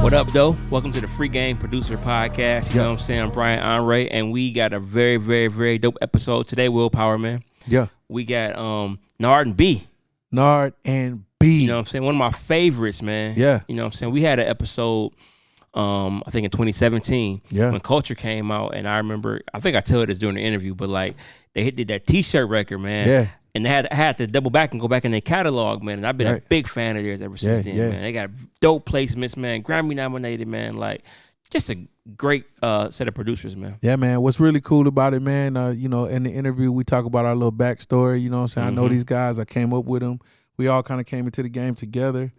What up, though? Welcome to the Freegame Producer Podcast. You know what I'm saying? I'm Brian Andre, and we got a very, very, very dope episode today, Willpower, man. Yeah. We got Nard B. Nard and B. You know what I'm saying? One of my favorites, man. Yeah. You know what I'm saying? We had an episode, I think in 2017, when Culture came out, and I remember, I think I told this during the interview, but like they did that T-shirt record, man. Yeah. And they had to double back and go back in their catalog, man. And I've been a big fan of theirs ever since then, man. They got dope placements, man. Grammy Nominated, man. Like, just a great set of producers, man. Yeah, man. What's really cool about it, man, you know, in the interview, we talk about our little backstory. You know what I'm saying? I know these guys. I came up with them. We all kind of came into the game together.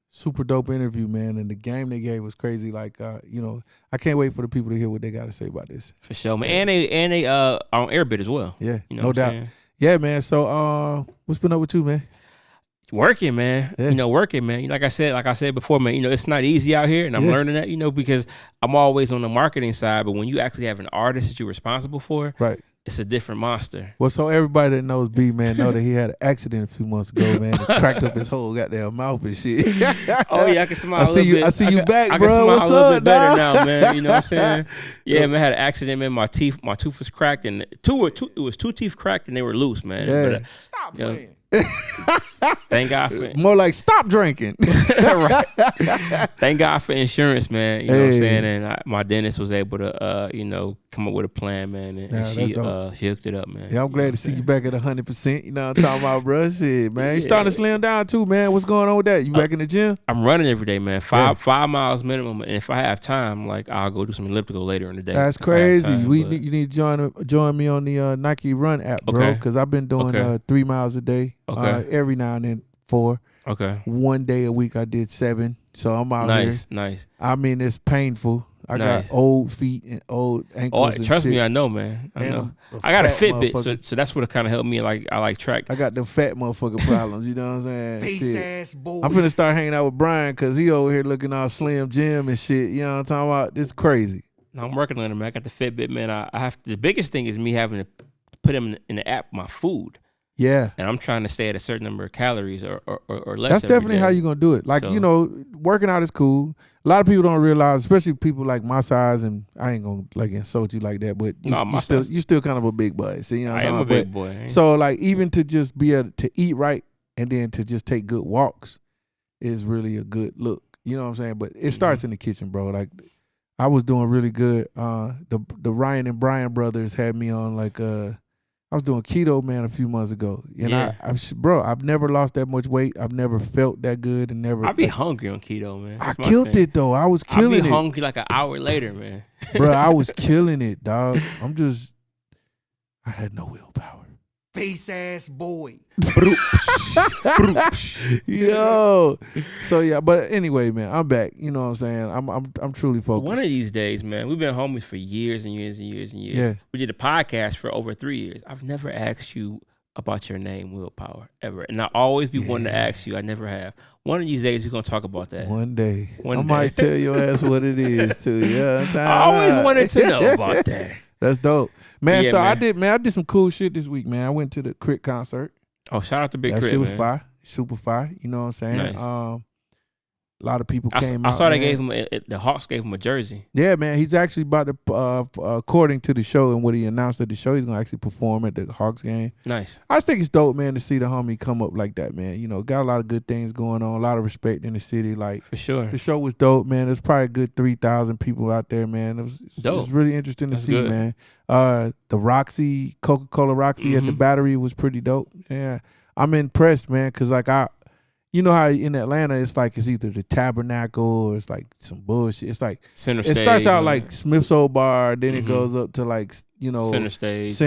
Super dope interview, man. And the game they gave was crazy. Like, you know, I can't wait for the people to hear what they got to say about this. For sure, man. And they are on Airbit as well. Yeah, you know no doubt. Saying? Yeah, man. So, what's been up with you, man? Working, man. Yeah. You know, working, man. Like I said before, man. You know, it's not easy out here, and I'm learning that. You know, because I'm always on the marketing side, but when you actually have an artist that you're responsible for, right, it's a different monster. Well, so everybody that knows B, man, know that he had an accident a few months ago, man. And cracked up his whole goddamn mouth and shit. Oh yeah, I can smile. I see you back, I bro. can smile What's a little up, bit better dog? now, man. You know what I'm saying? Yeah, man. I had an accident, man. My tooth was cracked, and it was two teeth cracked, and they were loose, man. Yeah. But, Stop playing. Thank God for more like stop drinking. Right. Thank God for insurance, man. You know what I'm saying? And my dentist was able to, you know, come up with a plan, man. And she hooked it up, man. Yeah, I'm glad to see you back at 100%. You know what I'm talking about, bro? Shit, man. You starting to slim down too, man. What's going on with that? You back in the gym? I'm running every day, man. 5 miles minimum. And if I have time, like I'll go do some elliptical later in the day. That's crazy. You need to join me on the Nike Run app, bro. Because I've been doing 3 miles a day. Every now and then 4. Okay. 1 day a week I did 7. So I'm out here. Nice. I mean, it's painful. I got old feet and old ankles. Oh, trust me, I know, man. I know. I got a Fitbit, so that's what kind of helped me. Like I like track. I got them fat motherfucking problems. You know what I'm saying? Face ass boy. I'm finna start hanging out with Brian because he over here looking all Slim Jim and shit. You know what I'm talking about? This is crazy. I'm working on it, man. I got the Fitbit, man. I have to, the biggest thing is me having to put him in the app my food. Yeah. And I'm trying to stay at a certain number of calories or less. That's definitely how you're going to do it. Like, you know, working out is cool. A lot of people don't realize, especially people like my size, and I ain't going to like insult you like that, but you still kind of a big boy. So, you know what I'm saying? I am a big boy. So, like, even to just be able to eat right and then to just take good walks is really a good look. You know what I'm saying? But it starts in the kitchen, bro. Like, I was doing really good. The Ryan and Brian brothers had me on, like, I was doing keto, man, a few months ago. And I've never lost that much weight. I've never felt that good and never. I be hungry on keto, man. I killed it, though. I was killing it. I be hungry like an hour later, man. Bro, I was killing it, dog. I had no willpower. Face ass boy. Yo. So yeah, but anyway, man, I'm back. You know what I'm saying? I'm truly focused. One of these days, man, we've been homies for years and years and years and years. Yeah. We did a podcast for over 3 years. I've never asked you about your name, Willpower, ever. And I always be wanting to ask you. I never have. One of these days, we're going to talk about that. One day. I might tell your ass what it is, too. Yeah. I always wanted to know about that. That's dope. Man, Yeah, so man. I did some cool shit this week, man. I went to the Crit concert. Oh, shout out to Big Crit, That shit was man. fire. Super fire. You know what I'm saying? Nice. A lot of people came out. I saw they man. gave him, the Hawks gave him a jersey. Yeah, man. He's actually about to, according to the show and what he announced at the show, he's going to actually perform at the Hawks game. Nice. I just think it's dope, man, to see the homie come up like that, man. You know, got a lot of good things going on, a lot of respect in the city. Like, For sure. the show was dope, man. There's probably a good 3,000 people out there, man. It was really interesting to see, good. man. The Roxy, Coca-Cola Roxy at the Battery was pretty dope. Yeah. I'm impressed, man, because, like, you know how in Atlanta it's like it's either the Tabernacle or it's like some bullshit. It's like Center it stage. starts out like Smith's Old Bar, then it goes up to like, you know, Center stage.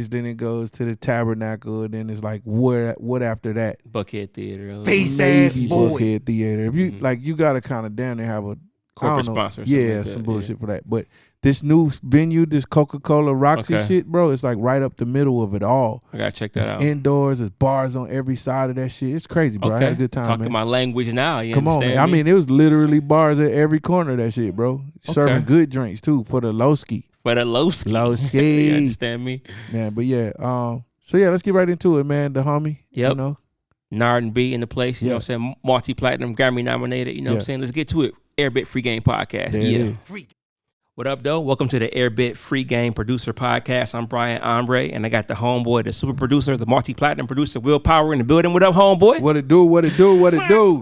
Then it goes to the Tabernacle, and then it's like what after that? Buckhead Theater. Face ass Maybe boy. Buckhead Theater. If you like, you gotta kind of down there have a Corporate I don't know, sponsor. Yeah, Like some that, bullshit for that. But this new venue, this Coca-Cola Roxy shit, bro, it's like right up the middle of it all. I gotta check that out. Indoors, there's bars on every side of that shit. It's crazy, bro. I had a good time, Talking man. my language now. You Come on, man. understand I me? mean, it was literally bars at every corner of that shit, bro. Serving good drinks too for the Lowski. For the Lowski. Lowski. You understand me? Man, but yeah, so yeah, let's get right into it, man. The homie. Yep. You know, Nard B in the place. You know what I'm saying? Multi-platinum, Grammy nominated. You know what I'm saying? Let's get to it. Airbit Freegame Podcast. There What up, though? Welcome to the Airbit Freegame Producer Podcast. I'm Brian Ombre, and I got the homeboy, the super producer, the multi-platinum producer, Will Power in the building. What up, homeboy? What it do? What it do? What it do?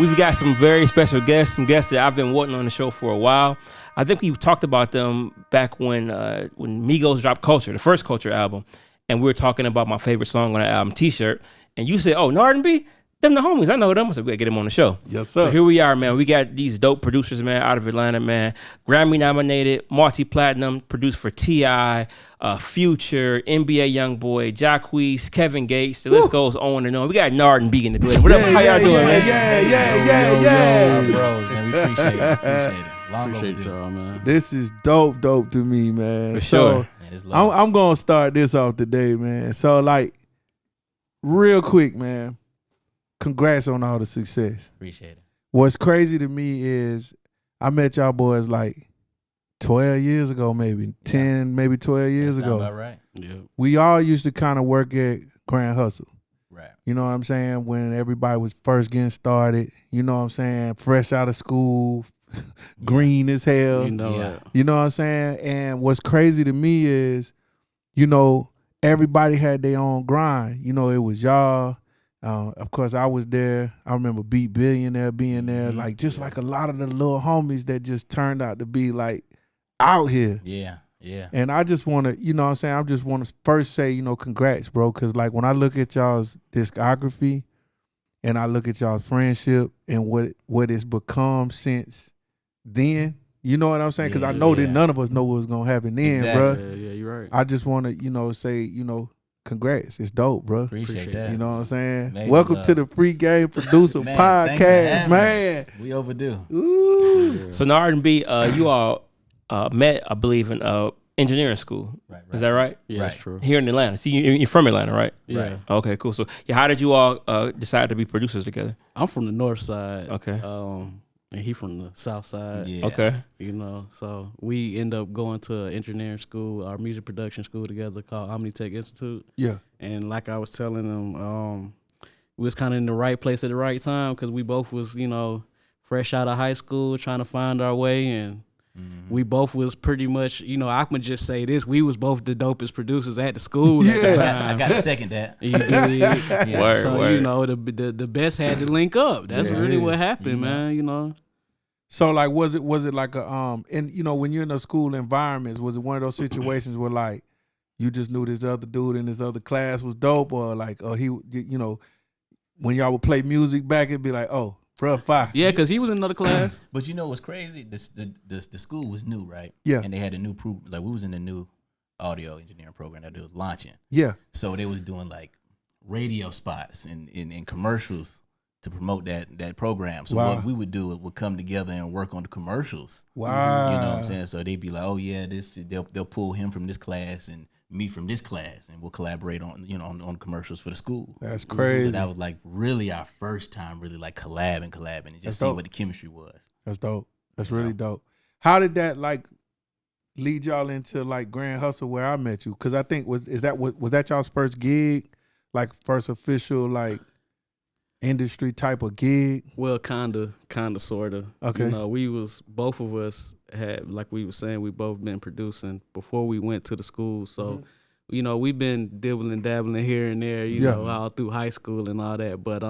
We've got some very special guests, some guests that I've been wanting on the show for a while. I think we've talked about them back when Migos dropped Culture, the first Culture album, and we were talking about my favorite song on that album, T-Shirt, and you said, oh, Nard B? Them the homies. I know them. I said, we gotta get them on the show. Yes, sir. So here we are, man. We got these dope producers, man, out of Atlanta, man. Grammy nominated, multi-platinum, produced for T.I., Future, NBA Youngboy, Jacquees, Kevin Gates. The list goes on and on. We got Nard B in the building. What up? How y'all doing, man? Yeah. Bros, man. We appreciate it. Appreciate y'all, man. This is dope to me, man. For sure. So, I'm gonna start this off today, man. So, like, real quick, man. Congrats on all the success. Appreciate it. What's crazy to me is I met y'all boys like 12 years ago, maybe 10, maybe 12 years ago. About right. Yeah. We all used to kind of work at Grand Hustle. Right. You know what I'm saying? When everybody was first getting started, you know what I'm saying? Fresh out of school, green as hell. You know what I'm saying? And what's crazy to me is, you know, everybody had their own grind. You know, it was y'all. Of course, I was there. I remember Beat Billionaire being there, like just like a lot of the little homies that just turned out to be like out here. Yeah. And I just want to, you know what I'm saying? I just want to first say, you know, congrats, bro. Because like when I look at y'all's discography and I look at y'all's friendship and what it's become since then, you know what I'm saying? Because I know that none of us know what was going to happen then, bro. Yeah, you're right. I just want to, you know, say, you know, congrats. It's dope, bro. Appreciate that. You know what I'm saying? Amazing Welcome love. to the Freegame Producer Podcast, man. We overdue. Ooh. So Nard B, you all met, I believe, in engineering school. Right. Is that right? Yeah, that's true. Here in Atlanta. See, you're from Atlanta, right? Yeah. Right. Okay, cool. So, how did you all decide to be producers together? I'm from the north side. Okay. And he from the south side. Yeah. Okay. You know, so we end up going to an engineering school, our music production school together called Omnitech Institute. Yeah. And like I was telling them, we was kind of in the right place at the right time because we both was, you know, fresh out of high school trying to find our way. And we both was pretty much, you know, I can just say this, we was both the dopest producers at the school at the time. I got to second that. You dig? Yeah. Word, So, word. you know, the best had to link up. That's really what happened, man, you know. So like, was it like a and you know when you're in a school environments, was it one of those situations where like you just knew this other dude in this other class was dope, or like, or he, you know, when y'all would play music back, it'd be like, oh, bruh, fire. Yeah, because he was in another class. But you know what's crazy? The school was new, right? Yeah. And they had a new like we was in the new audio engineering program that they was launching. Yeah. So they was doing like radio spots and commercials to promote that program. So what we would do is we'd come together and work on the commercials. Wow. You know what I'm saying? So they'd be like, oh yeah, they'll pull him from this class and me from this class, and we'll collaborate on, you know, on commercials for the school. That's crazy. So that was like really our first time really like collabing and just seeing what the chemistry was. That's dope. That's really dope. How did that like lead y'all into like Grand Hustle where I met you? Because I think was that y'all's first gig, like first official like industry type of gig? Well, kinda, sorta. Okay. You know, both of us had, like we were saying, we both been producing before we went to the school. So, you know, we've been dabbling here and there, you know, all through high school and all that. But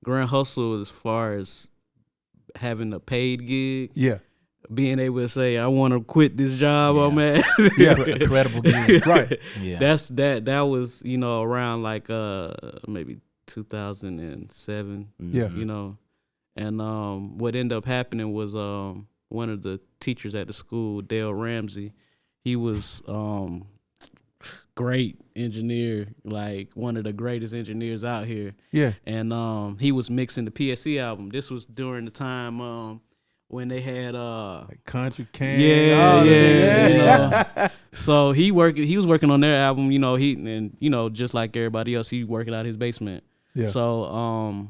Grand Hustle, as far as having a paid gig, being able to say, I want to quit this job I'm at. Incredible gig. Right. Yeah. That was, you know, around like maybe 2007. You know, and what ended up happening was one of the teachers at the school, Dale Ramsey, he was great engineer, like one of the greatest engineers out here. Yeah. And he was mixing the PSC album. This was during the time when they had like Country Can. Yeah. So he was working on their album, you know, just like everybody else, he working out his basement. Yeah. So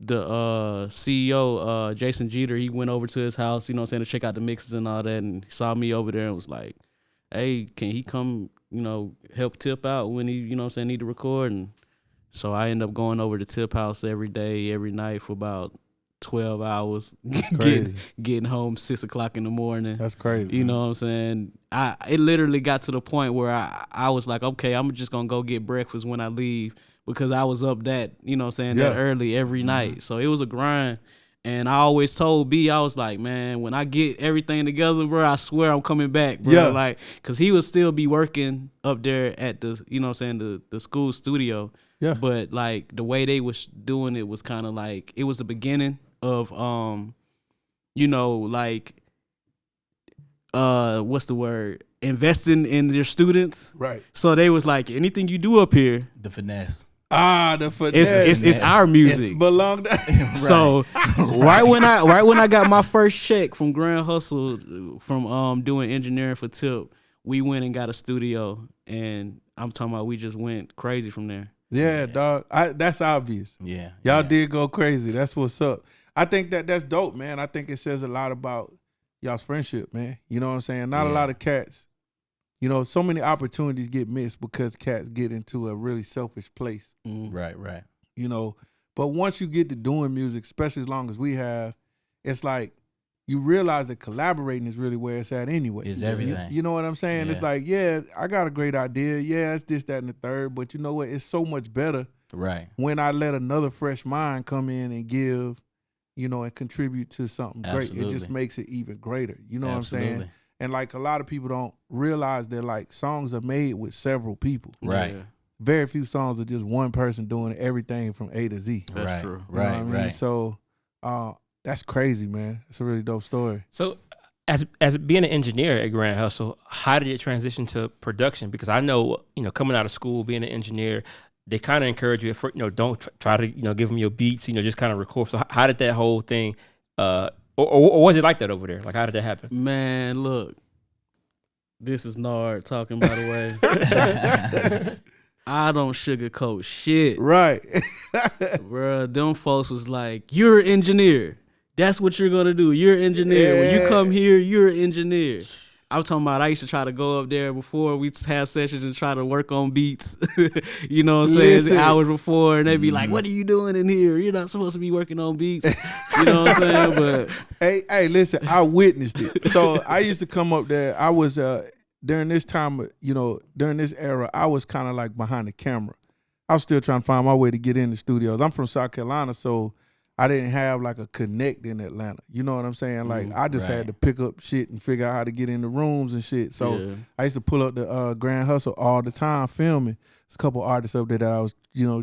the CEO, Jason Jeter, he went over to his house, you know what I'm saying, to check out the mixes and all that, and he saw me over there and was like, hey, can he come, help Tip out when he, need to record? And so I end up going over to Tip house every day, every night for about 12 hours, getting home 6 o'clock in the morning. That's crazy. You know what I'm saying? It literally got to the point where I was like, okay, I'm just gonna go get breakfast when I leave, because I was up that, that early every night. So it was a grind. And I always told B, I was like, man, when I get everything together, bro, I swear I'm coming back, bro. Yeah. Like, cause he would still be working up there at the, the school studio. Yeah. But like the way they was doing it was kind of like, it was the beginning of, what's the word? Investing in their students. Right. So they was like, anything you do up here, The finesse. The finesse. it's our music. It's belong to So right when I got my first check from Grand Hustle from doing engineering for Tip, we went and got a studio, and I'm talking about we just went crazy from there. Yeah, dog. That's obvious. Yeah. Y'all did go crazy. That's what's up. I think that's dope, man. I think it says a lot about y'all's friendship, man. You know what I'm saying? Not a lot of cats. So many opportunities get missed because cats get into a really selfish place. Mm-hmm. Right. But once you get to doing music, especially as long as we have, it's like you realize that collaborating is really where it's at anyway. It's everything. You know what I'm saying? Yeah. It's like, I got a great idea. Yeah, it's this, that, and the third. But you know what? It's so much better when I let another fresh mind come in and give, and contribute to something great. It just makes it even greater. You know what I'm saying? And like a lot of people don't realize that like songs are made with several people. Right. Yeah. Very few songs are just one person doing everything from A to Z. That's true. You know what I mean? So that's crazy, man. It's a really dope story. So as being an engineer at Grand Hustle, how did it transition to production? Because I know, coming out of school, being an engineer, they kind of encourage you, don't try to, give them your beats, just kind of record. So how did that whole thing, or was it like that over there? Like, how did that happen? Man, look, this is Nard talking, by the way. I don't sugarcoat shit. Right. Bruh, them folks was like, you're an engineer. That's what you're going to do. You're an engineer. Yeah. When you come here, you're an engineer. I'm talking about I used to try to go up there before we have sessions and try to work on beats. You know what I'm saying? Listen. Hours before, and they'd be like, what are you doing in here? You're not supposed to be working on beats. You know what I'm saying? But Hey, listen, I witnessed it. So I used to come up there. I was during this time, during this era, I was kind of like behind the camera. I was still trying to find my way to get in the studios. I'm from South Carolina, so I didn't have like a connect in Atlanta. You know what I'm saying? Like I just had to pick up shit and figure out how to get in the rooms and shit. So I used to pull up the Grand Hustle all the time filming. There's a couple artists up there that I was,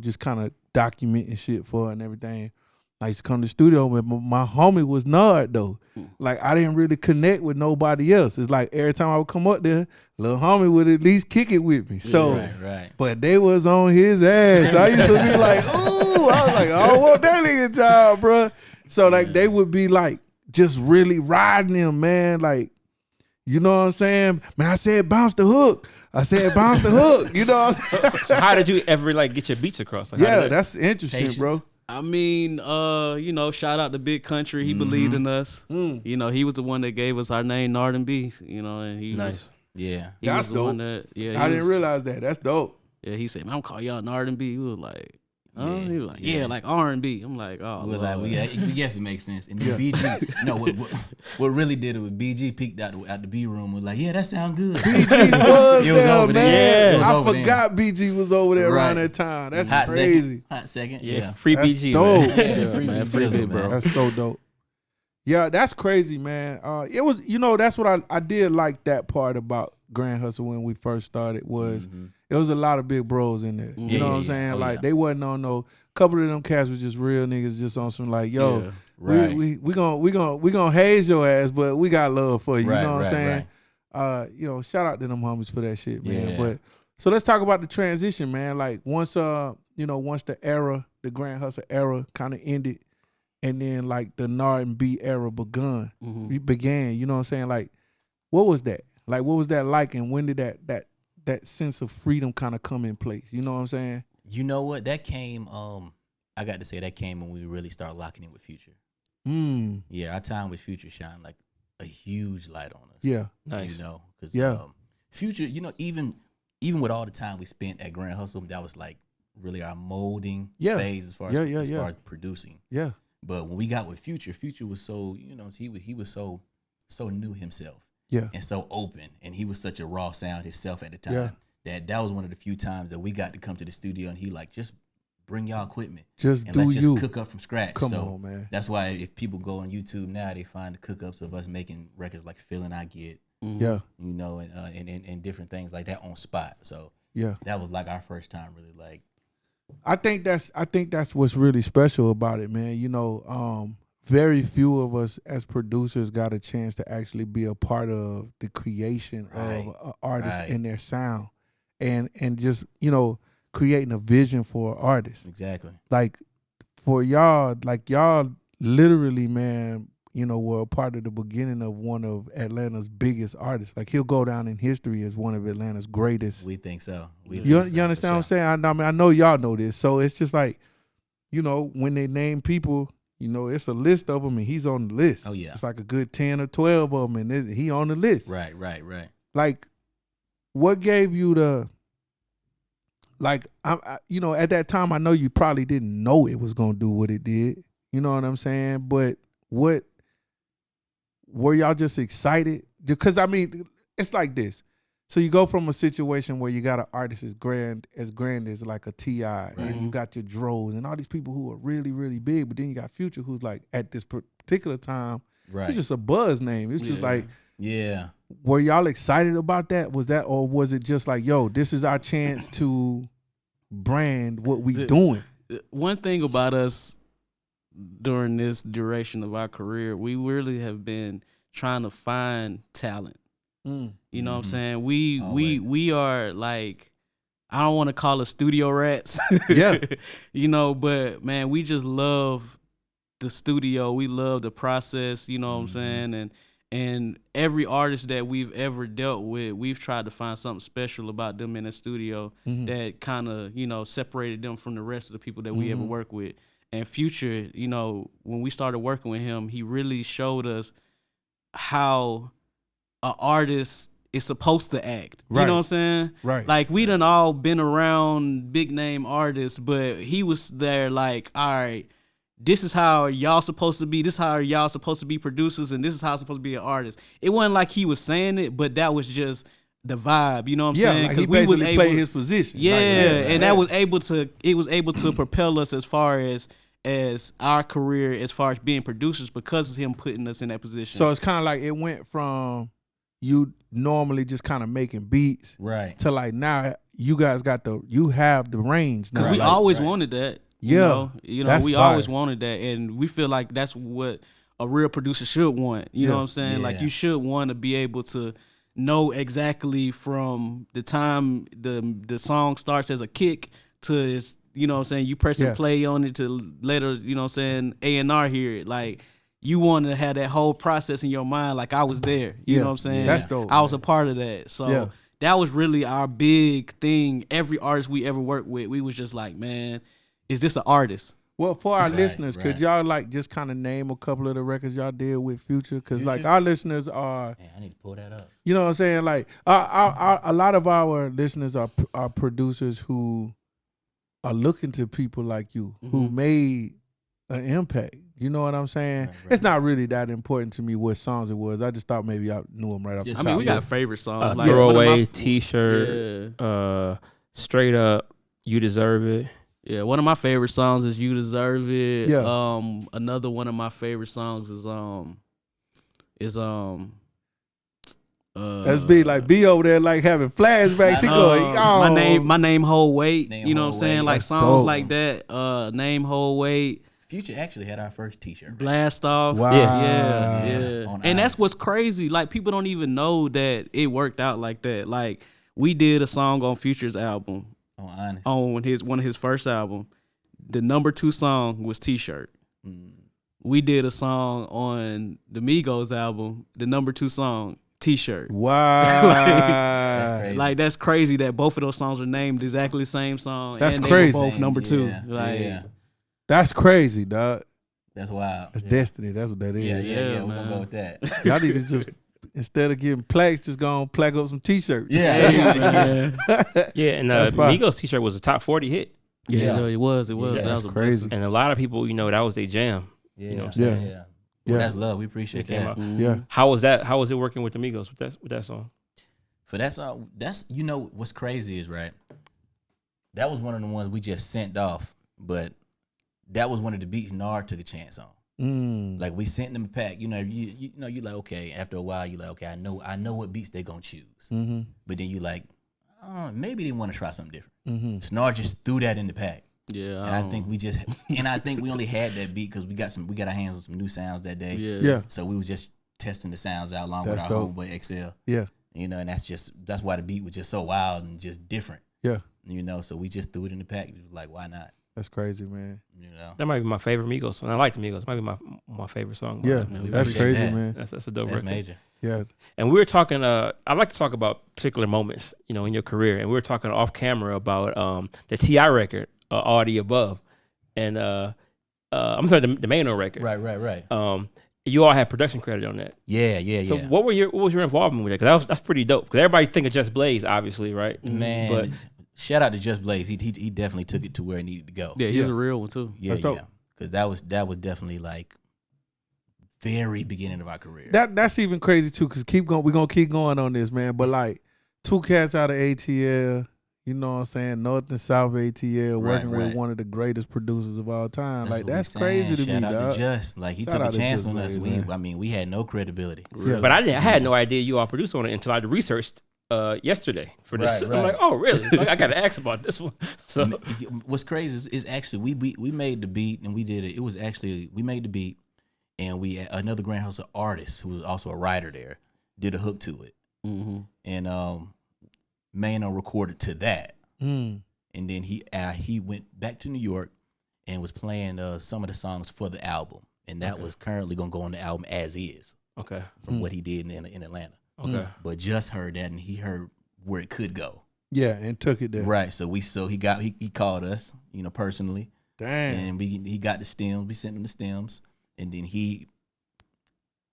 just kind of documenting shit for and everything. I used to come to the studio, but my homie was Nard though. Like I didn't really connect with nobody else. It's like every time I would come up there, little homie would at least kick it with me. So, right. But they was on his ass. I used to be like, ooh, I was like, I don't want that nigga job, bro. So like they would be like just really riding him, man. Like, you know what I'm saying? Man, I said bounce the hook. You know what I'm saying? So how did you ever like get your beats across? Like, That's interesting, Patience. bro. I mean, shout out to Big Country. He believed in us. He was the one that gave us our name, Nard B. And he Nice. Yeah. he That's was the one dope. that, I didn't realize that. That's dope. Yeah, he said, man, I'm call y'all Nard B. We was like, huh? Yeah, He was like, yeah. like R&B. I'm like, oh, We're Lord. like, we guess it makes sense. And then BG, what really did it was BG peeked out the B room, was like, yeah, that sound good. BG was It was there, over man. there. It was I over forgot BG was over there around that time. That's Hot crazy. Hot second. Yeah, Yeah. free That's BG. dope. Man. Yeah, free man, BG free Jizzle, bit, bro. That's so dope. Yeah, that's crazy, man. It was, that's what I did like that part about Grand Hustle when we first started was it was a lot of big bros in there. You know what I'm saying? Oh, like they wasn't on no couple of them cats was just real niggas just on some like, yo, right. we gonna haze your ass, but we got love for you. Right, you know what I'm saying? right. Shout out to them homies for that shit, man. Yeah. But so let's talk about the transition, man. Like once once the Grand Hustle era kind of ended, and then like the Nard B era began, you know what I'm saying? Like, what was that? Like, what was that like, and when did that sense of freedom kind of come in place? You know what I'm saying? You know what? That came, I got to say, that came when we really started locking in with Future. Yeah, our time with Future shined like a huge light on us. Yeah. Nice. Because Future, you know, even with all the time we spent at Grand Hustle, that was like really our molding phase as far as producing. Yeah. But when we got with Future was so, you know, he was so new himself. Yeah. And so open, and he was such a raw sound himself at the time that was one of the few times that we got to come to the studio and he like, just bring y'all equipment. Just cook up from scratch. Come on, man. That's why if people go on YouTube now, they find the cook-ups of us making records like Feeling I Get. Yeah. You know, and different things like that on spot. So yeah, that was like our first time really like. I think that's what's really special about it, man. You know, very few of us as producers got a chance to actually be a part of the creation of an artist and their sound, and just, you know, creating a vision for an artist. Exactly. Like for y'all, literally, man, you know, were a part of the beginning of one of Atlanta's biggest artists. Like he'll go down in history as one of Atlanta's greatest. We think so. You understand what I'm saying? I know y'all know this. So it's just like, you know, when they name people, you know, it's a list of them and he's on the list. Oh yeah. It's like a good 10 or 12 of them and he on the list. Right. Like, what gave you the, like, you know, at that time, I know you probably didn't know it was going to do what it did. You know what I'm saying? But were y'all just excited? Because, I mean, it's like this. So you go from a situation where you got an artist as grand as like a T.I. and you got your Dros and all these people who are really, really big, but then you got Future who's like, at this particular time, it's just a buzz name. It's just like, were y'all excited about that? Was that, or was it just like, yo, this is our chance to brand what we doing? One thing about us during this duration of our career, we really have been trying to find talent. You know what I'm saying? We are like, I don't want to call it studio rats. Yeah. You know, but man, we just love the studio. We love the process, you know what I'm saying? And every artist that we've ever dealt with, we've tried to find something special about them in the studio that kind of, you know, separated them from the rest of the people that we ever work with. And Future, you know, when we started working with him, he really showed us how an artist is supposed to act. You know what I'm saying? Right. Like, we done all been around big name artists, but he was there like, all right, this is how y'all supposed to be. This is how y'all supposed to be producers, and this is how it's supposed to be an artist. It wasn't like he was saying it, but that was just the vibe. You know what I'm saying? Like he basically played his position. Yeah, and that was able to propel us as far as our career, as far as being producers, because of him putting us in that position. So it's kind of like it went from you normally just kind of making beats, to like now you guys you have the range now. Because we always wanted that. Yeah, you know, we always wanted that, and we feel like that's what a real producer should want. You know what I'm saying? Like, you should want to be able to know exactly from the time the song starts as a kick to its, you know what I'm saying, you press and play on it to later, you know what I'm saying, A&R hear it. Like, you want to have that whole process in your mind. Like, I was there. You know what I'm saying? That's dope. I was a part of that. So that was really our big thing. Every artist we ever worked with, we was just like, man, is this an artist? Well, for our listeners, could y'all like just kind of name a couple of the records y'all did with Future? Because like our listeners are, man, I need to pull that up. You know what I'm saying? Like a lot of our listeners are producers who are looking to people like you who made an impact. You know what I'm saying? It's not really that important to me what songs it was. I just thought maybe I knew them right off the top. I mean, we got favorite songs. Like Throwaway, T-shirt, Straight Up, You Deserve It. Yeah, one of my favorite songs is You Deserve It. Yeah. Another one of my favorite songs is That's B, like B over there like having flashbacks. He going, oh. My name Hold Weight. Name you know what I'm saying? Weight. Like That's songs dope. like that. Name Hold Weight. Future actually had our first T-shirt. Blast Off. Wow. Yeah. On And that's Ice. what's crazy. Like, people don't even know that it worked out like that. Like, we did a song on Future's album. Honest. On one of his first album. The number 2 song was T-shirt. We did a song on the Migos album. The number 2 song, T-shirt. Wow. That's crazy. Like, that's crazy that both of those songs were named exactly the same song. That's and crazy. They were both number 2. Yeah, Like, yeah. That's crazy, dog. That's wild. That's destiny. That's what that is. Yeah, we're man. gonna go with that. Y'all need to just instead of getting plaques, just go and plaque up some T-shirts. Yeah, and That's fine. Migos T-shirt was a top 40 hit. Yeah, it was. Yeah, That that's was crazy. And a lot of people, that was their jam. Yeah, You know what I'm saying? yeah. Well, that's love. We appreciate It came that. out. Yeah. How was that? How was it working with the Migos with that song? For that song, that's what's crazy is right. That was one of the ones we just sent off, but that was one of the beats Nard took a chance on. Like we sent them a pack. You like okay. After a while, you like okay. I know what beats they gonna choose. But then you like, maybe they want to try something different. So Nard just threw that in the pack. Yeah, And I think we only had that beat because we got our hands on some new sounds that day. Yeah. So we was just testing the sounds out along with That's our dope. homeboy XL. Yeah. And that's why the beat was just so wild and just different. Yeah. So we just threw it in the pack. It was like, why not? That's crazy, man. That might be my favorite Migos song. I like the Migos. It might be my favorite song. Yeah, we that's appreciate crazy, that. man. That's a dope That's record. major. Yeah. And we were talking. I like to talk about particular moments, in your career. And we were talking off camera about the T.I. record, All the Above, and I'm sorry, the Maino record. Right. You all had production credit on that. Yeah. So what was your involvement with it? Because that's pretty dope. Because everybody think of JustBlaze, obviously, right? Man, But shout out to JustBlaze. He definitely took it to where it needed to go. Yeah, he's a real one too. Yeah. That's dope. Because that was definitely like very beginning of our career. That's even crazy too. Cause we're gonna keep going on this, man. But like 2 cats out of ATL, you know what I'm saying? North and South ATL, working with one of the greatest producers of all time. Like what that's we saying. crazy to me, Shout out dog. to Just. Like he Shout took a out to chance on JustBlaze, us. man. We had no credibility. Yeah. But I had no idea you all produced on it until I researched yesterday for this. Right. I'm like, oh really? So I got to ask about this one. So What's crazy is actually we made the beat and we did it. It was actually we made the beat and we another Greenhouse artist who was also a writer there did a hook to it. And Maino recorded to that. And then he went back to New York and was playing some of the songs for the album, and that was currently gonna go on the album as is. Okay. From what he did in Atlanta. Okay. But Just heard that and he heard where it could go. Yeah, and took it there. Right. So he called us, personally. Damn. And he got the stems. We sent him the stems, and then he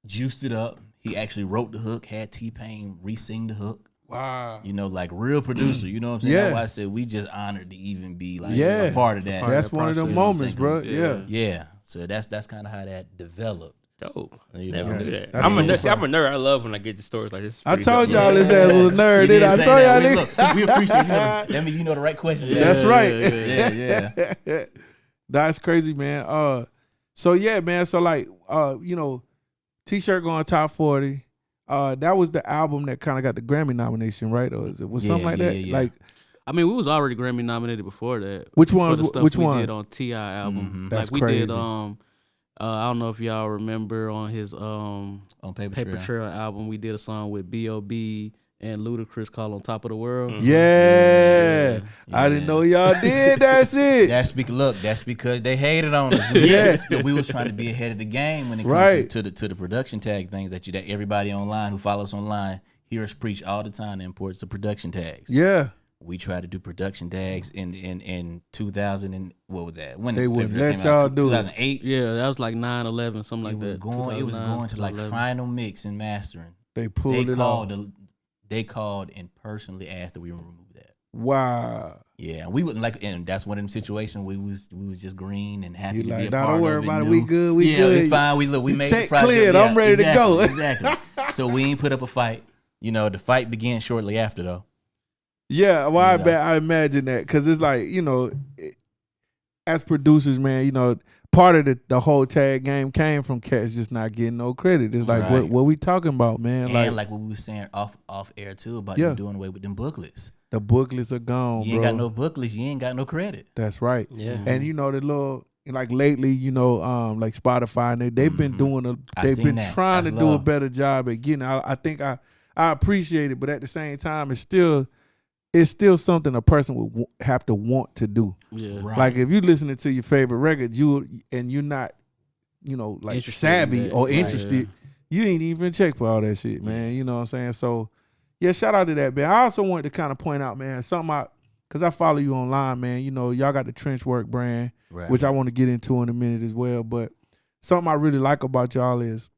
juiced it up. He actually wrote the hook, had T-Pain re-sing the hook. Wow. Like real producer, you know what I'm saying? Yeah. That's why I said we just honored to even be like Yeah. a part of that. That's one of them moments, bro. Yeah. Yeah. So that's kind of how that developed. Dope. You Never know? knew that. That's I'm a super nerd. I love when I get the stories like this. I Pretty told dope. y'all his ass was a nerd, You didn't I? didn't Told say y'all that. niggas. We appreciate that means you know the right question. That's right. Yeah. That's crazy, man. So yeah, man. So like, T-shirt going top 40. That was the album that kind of got the Grammy nomination, right? Or was something like that? Yeah. Like, I mean, we was already Grammy nominated before that. Which for one? the stuff Which we one? did on T.I. album. That's like we crazy. did. I don't know if y'all remember on his On Paper Trail album, we did a song with B.O.B. and Ludacris called "On Top of the World." yeah. I didn't know y'all did that shit. That's because they hated on us. We was trying to be ahead of the game when it comes Right. to the production tag things that everybody online who follows online hear us preach all the time the importance of production tags. Yeah. We tried to do production tags in 2000 and what was that? When They the wouldn't Paper Trail let came out, y'all do it. 2008. Yeah, that was like 9/11, something like that. It was going to like 2009, final mix and mastering. They pulled it off. They called and personally asked that we remove that. Wow. Yeah, and we wouldn't and that's one of them situations we was just green and happy You to like, be a nah, part don't of worry it. about it. new. We good. We yeah, good. it's fine. We The made check the project. cleared. Yeah, I'm ready to go. Exactly. So we ain't put up a fight. The fight began shortly after though. Yeah, well, I imagine that because it's like, as producers, man, part of the whole tag game came from cats just not getting no credit. It's like, Right. what we talking about, man? And like what we were saying off air too about them doing away with them booklets. The booklets are gone, You ain't bro. got no booklets. You ain't got no credit. That's right. Yeah. And the little, like lately, like Spotify, and they've been doing they've seen been that. trying That's to do a love. better job at getting. I think I appreciate it, but at the same time, it's still something a person would have to want to do. Yeah. Right. Like if you listening to your favorite record, you're not, like Interested savvy in that. or Right, interested, you ain't even check for all that shit, man. You know what I'm saying? So, yeah, shout out to that, man. I also wanted to kind of point out, man, because I follow you online, man. Y'all got the Trenchwerk brand, Right. which I want to get into in a minute as well. But something I really like about y'all is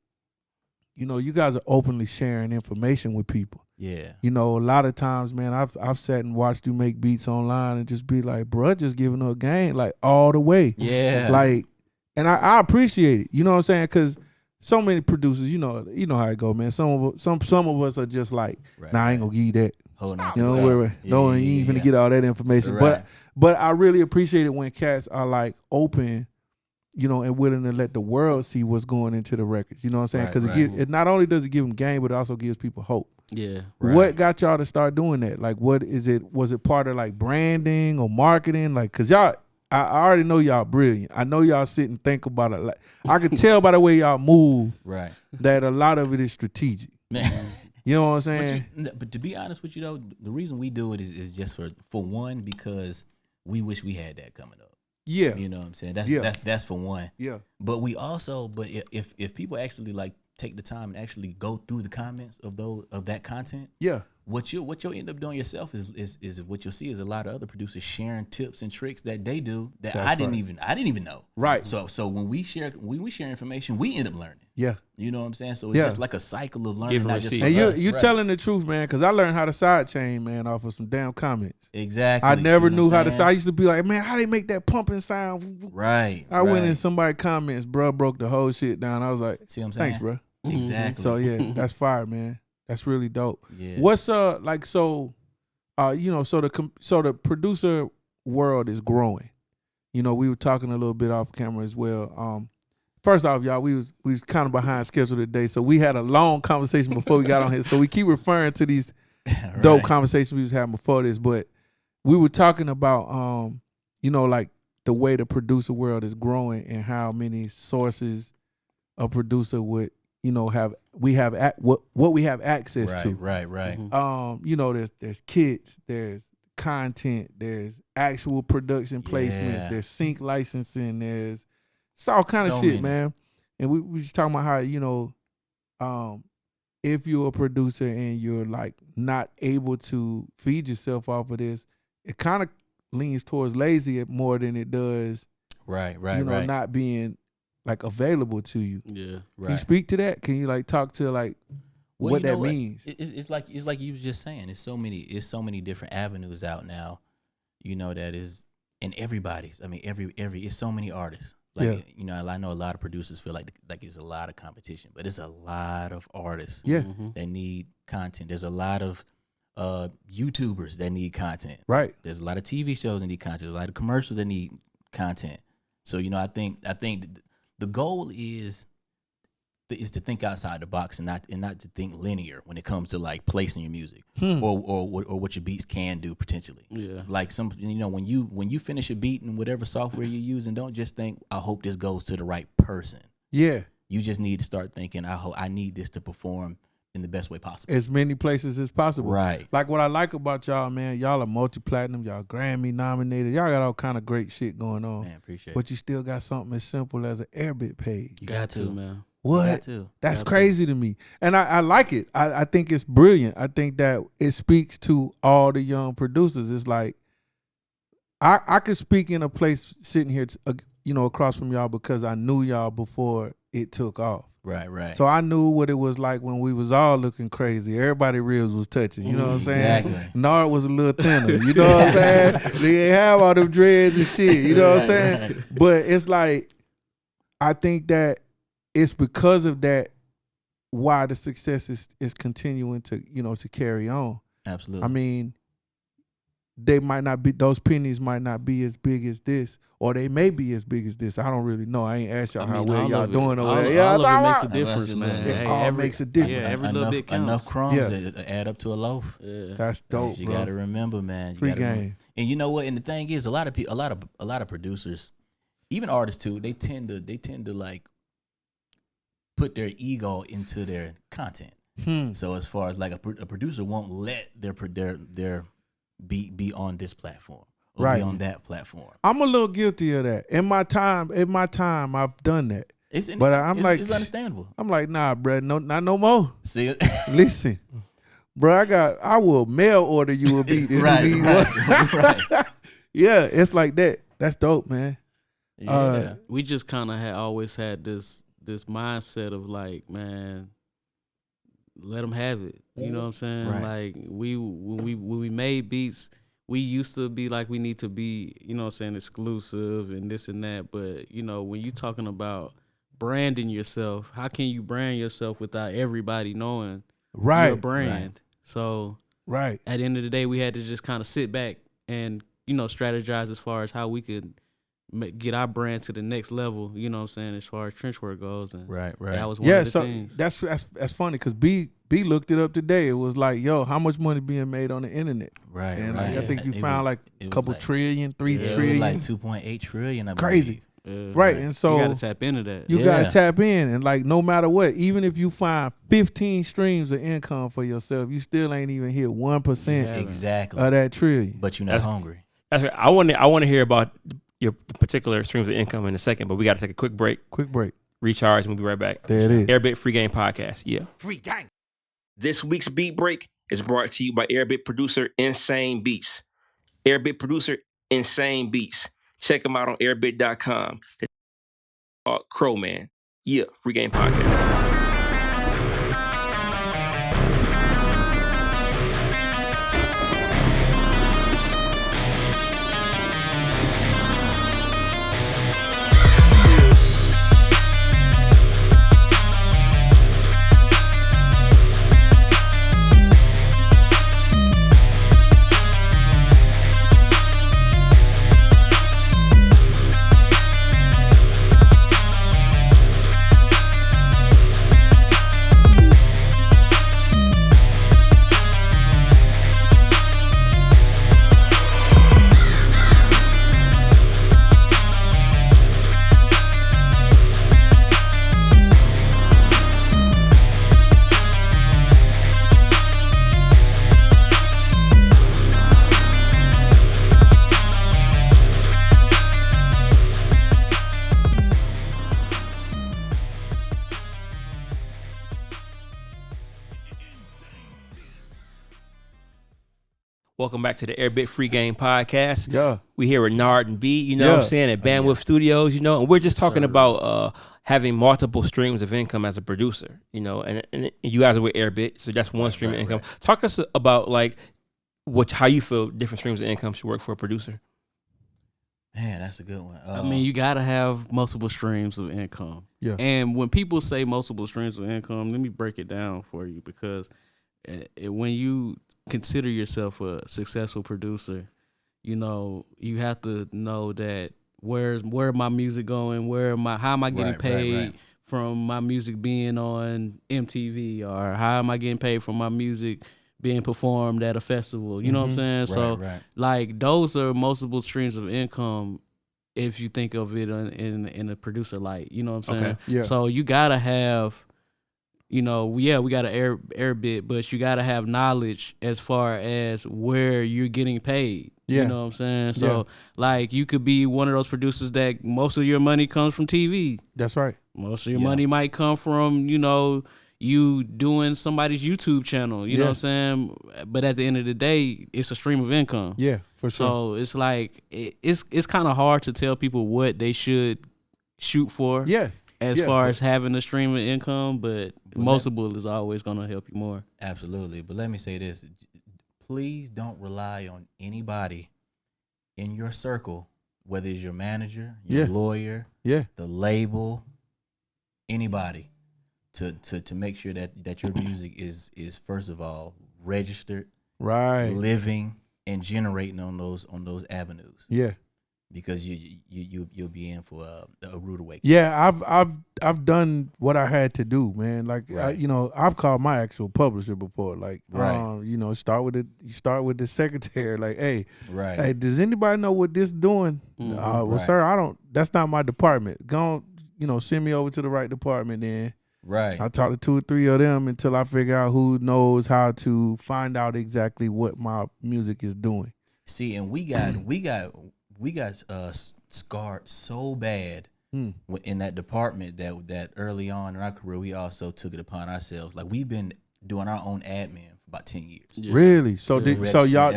you guys are openly sharing information with people. Yeah. A lot of times, man, I've sat and watched you make beats online and just be like, bruh, just giving her a game, like all the way. Yeah. Like, and I appreciate it. You know what I'm saying? Because so many producers, you know how it go, man. Some of us are just like, I ain't gonna give you that. Holding on You to know, something. you ain't finna get all that information. Right. But I really appreciate it when cats are like open, and willing to let the world see what's going into the records. You know what I'm saying? Because it not only does it give them game, but it also gives people hope. Yeah. Right. What got y'all to start doing that? Like, what is it? Was it part of like branding or marketing? Like, cause y'all, I already know y'all brilliant. I know y'all sit and think about it. Like, I can tell by the way y'all move, Right. that a lot of it is strategic. You know what I'm saying? But to be honest with you though, the reason we do it is just for one, because we wish we had that coming up. Yeah. You know what I'm saying? That's for one. Yeah. But we also, if people actually like take the time and actually go through the comments of that content, Yeah. what you'll end up doing yourself is what you'll see is a lot of other producers sharing tips and tricks that they do that I didn't even know. Right. So when we share information, we end up learning. Yeah. You know what I'm saying? So it's just like a cycle of learning. Give Not a just receipt. for And us. you Right. telling the truth, man, because I learned how to sidechain, man, off of some damn comments. Exactly. I never See what knew I'm how to. saying? I used to be like, man, how they make that pumping sound? Right. I went in somebody's comments, bro, broke the whole shit down. I was like, See what I'm saying? thanks, bro. Exactly. So yeah, that's fire, man. That's really dope. Yeah. What's so the producer world is growing. We were talking a little bit off camera as well. First off, y'all, we was kind of behind schedule today, so we had a long conversation before we got on here. So we keep referring to these dope conversations we was having before this, but we were talking about like the way the producer world is growing and how many sources a producer would what we have access to. Right. There's kits, there's content, there's actual production placements, Yeah. there's sync licensing, there's it's all kind of So shit, many. man. And we just talking about how if you're a producer and you're like not able to feed yourself off of this, it kind of leans towards lazy more than it does Right. not being like available to you. Yeah. Can you speak to that? Can you like talk to like Well, what you know that means? It's like you was just saying. It's so many different avenues out now. That is in everybody's. I mean, every it's so many artists. Like I know a lot of producers feel like it's a lot of competition, but it's a lot of artists. Yeah. That need content. There's a lot of YouTubers that need content. Right. There's a lot of TV shows that need content. There's a lot of commercials that need content. So I think the goal is to think outside the box and not to think linear when it comes to like placing your music or what your beats can do potentially. Yeah. Like when you finish a beat in whatever software you're using, don't just think I hope this goes to the right person. Yeah. You just need to start thinking I need this to perform in the best way possible. As many places as possible. Right. Like what I like about y'all, man, y'all are multi-platinum, y'all Grammy nominated, y'all got all kind of great shit going on. Man, appreciate it. But you still got something as simple as an Airbit page. You got to, man. What? You got to. That's crazy to me. And I like it. I think it's brilliant. I think that it speaks to all the young producers. It's like, I could speak in a place sitting here, across from y'all because I knew y'all before it took off. Right. So I knew what it was like when we was all looking crazy. Everybody ribs was touching. You know what I'm saying? Exactly. Nard was a little thinner. You know what I'm saying? They ain't have all them dreads and shit. You know what I'm saying? Right. But it's like, I think that it's because of that why the success is continuing to to carry on. Absolutely. I mean, they might not be, those pennies might not be as big as this, or they may be as big as this. I don't really know. I ain't asked y'all how well y'all doing over there. All of it makes a about- difference, man. It all makes a difference. Yeah, every little enough, bit counts. enough crumbs Yeah. that add up to a loaf. Yeah. That's dope, You bro. got to remember, man. You Free gotta remember. game. And you know what? And the thing is, a lot of producers, even artists too, they tend to like put their ego into their content. So as far as like a producer won't let their be on this platform or Right. be on that platform. I'm a little guilty of that. In my time, I've done that. But It's understandable. I'm like, nah, bro, no, not no more. See it? Listen, bro, I will mail order you a beat if Right, you need right, one. right. Yeah, it's like that. That's dope, man. We just kind of always had this mindset of like, man, let them have it. You know what I'm saying? Right. Like when we made beats, we used to be like we need to be, you know what I'm saying, exclusive and this and that. But, you know, when you talking about branding yourself, how can you brand yourself without everybody knowing your brand? Right. So Right. at the end of the day, we had to just kind of sit back and, you know, strategize as far as how we could get our brand to the next level, you know what I'm saying, as far as Trenchwerk goes. And Right. that was one of the things. That's funny because B looked it up today. It was like, yo, how much money being made on the internet? Right. And right. like, I think you found like a it was couple like- trillion, 3 Yeah. It was trillion. like 2.8 trillion. I Crazy. believe. Yeah. Right. And so you got to tap into that. you Yeah. gotta tap in, and like no matter what, even if you find 15 streams of income for yourself, you still ain't even hit 1% Yeah. Exactly. of that trillion. But you're not hungry. That's right. I want to hear about your particular streams of income in a second, but we got to take a quick break, Quick break. recharge, and we'll be right back. There it is. Airbit Freegame Podcast. Yeah. Free gang. This week's Beat Break is brought to you by Airbit producer Insane Beats. Airbit producer Insane Beats. Check him out on airbit.com. Crowman. Yeah, Freegame Podcast. Welcome back to the Airbit Free Game Podcast. Yeah. We here with Nard B, you know what I'm Yeah. saying, at Bandwidth Studios, you know, and we're just talking about having multiple streams of income as a producer, you know, and you guys are with Airbit, so that's one stream of income. Talk to us about like how you feel different streams of income should work for a producer. Man, that's a good one. I mean, you got to have multiple streams of income. Yeah. And when people say multiple streams of income, let me break it down for you, because when you consider yourself a successful producer, you know, you have to know that where my music going, how am I getting paid from my music being on MTV, or how am I getting paid from my music being performed at a festival, you know what I'm saying? Like those are multiple streams of income if you think of it in a producer light, you know what I'm saying? Okay. Yeah. So you gotta have, you know, we got an Airbit, but you gotta have knowledge as far as where you're getting paid. Yeah. You know what I'm saying? So like you could be one of those producers that most of your money comes from TV. That's right. Most of your money might come from, you know, you doing somebody's YouTube channel, you know what I'm saying? But at the end of the day, it's a stream of income. Yeah, for sure. So it's like it's kind of hard to tell people what they should shoot for. Yeah. As far as having a stream of income, but multiple is always gonna help you more. Absolutely. But let me say this. Please don't rely on anybody in your circle, whether it's your manager, your lawyer, the label, anybody, to make sure that your music is first of all registered, living, and generating on those avenues. Yeah. Because you'll be in for a rude awakening. Yeah, I've done what I had to do, man. Like I've called my actual publisher before. Like, you know, start with the secretary. Like, hey, does anybody know what this doing? Well, sir, that's not my department. Go on, you know, send me over to the right department. Then I talk to 2 or 3 of them until I figure out who knows how to find out exactly what my music is doing. See, and we got scarred so bad in that department that early on in our career we also took it upon ourselves. Like we've been doing our own admin for about 10 years. Yeah. Really? So y'all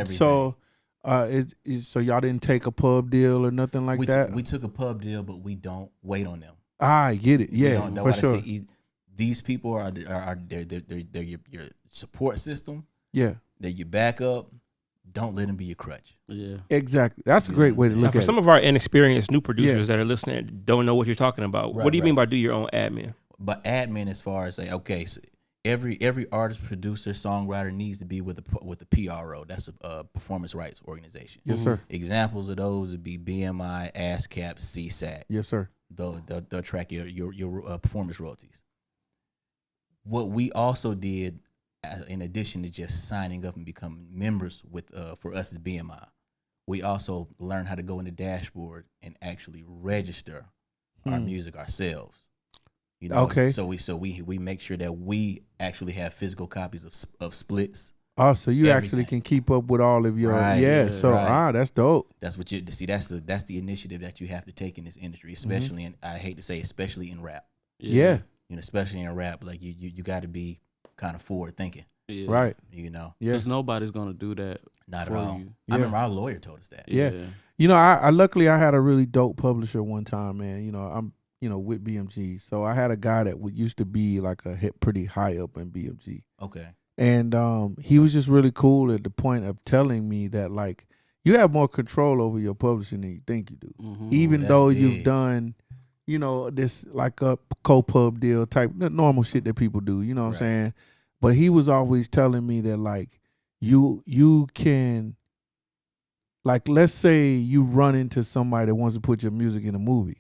didn't take a pub deal or nothing like that? We took a pub deal, but we don't wait on them. I get it. Yeah, for sure. these people are they're your support system. Yeah. They're your backup. Don't let them be your crutch. Yeah. Exactly. That's a great way to Now, look for at some it. of our inexperienced new producers that are listening, don't know what you're talking about. Right, What do you right. mean by do your own admin? But admin, as far as like, okay, so every artist, producer, songwriter needs to be with a PRO. That's a performance rights organization. Yes, sir. Examples of those would be BMI, ASCAP, CSAC. Yes, sir. They'll track your performance royalties. What we also did, in addition to just signing up and becoming members with for us as BMI, we also learned how to go in the dashboard and actually register our music ourselves. You know, Okay. So we make sure that we actually have physical copies of splits. Oh, so you Everything. actually can keep up with all of your Right, so right. that's dope. That's what you see. That's the initiative that you have to take in this industry, especially in, I hate to say, especially in rap. Yeah. You know, especially in rap, like you got to be kind of forward thinking. Yeah. Right. You know, Yeah. Because nobody's gonna do that not for at all. you. I remember our lawyer told us that. Yeah. You know, I luckily I had a really dope publisher one time, man. You know, I'm with BMG. So I had a guy that used to be like pretty high up in BMG. Okay. And he was just really cool at the point of telling me that, like, you have more control over your publishing than you think you do. Even That's though big. you've done, this like a co-pub deal type, normal shit that people do, you know what I'm saying? But he was always telling me that, like, you can, like, let's say you run into somebody that wants to put your music in a movie.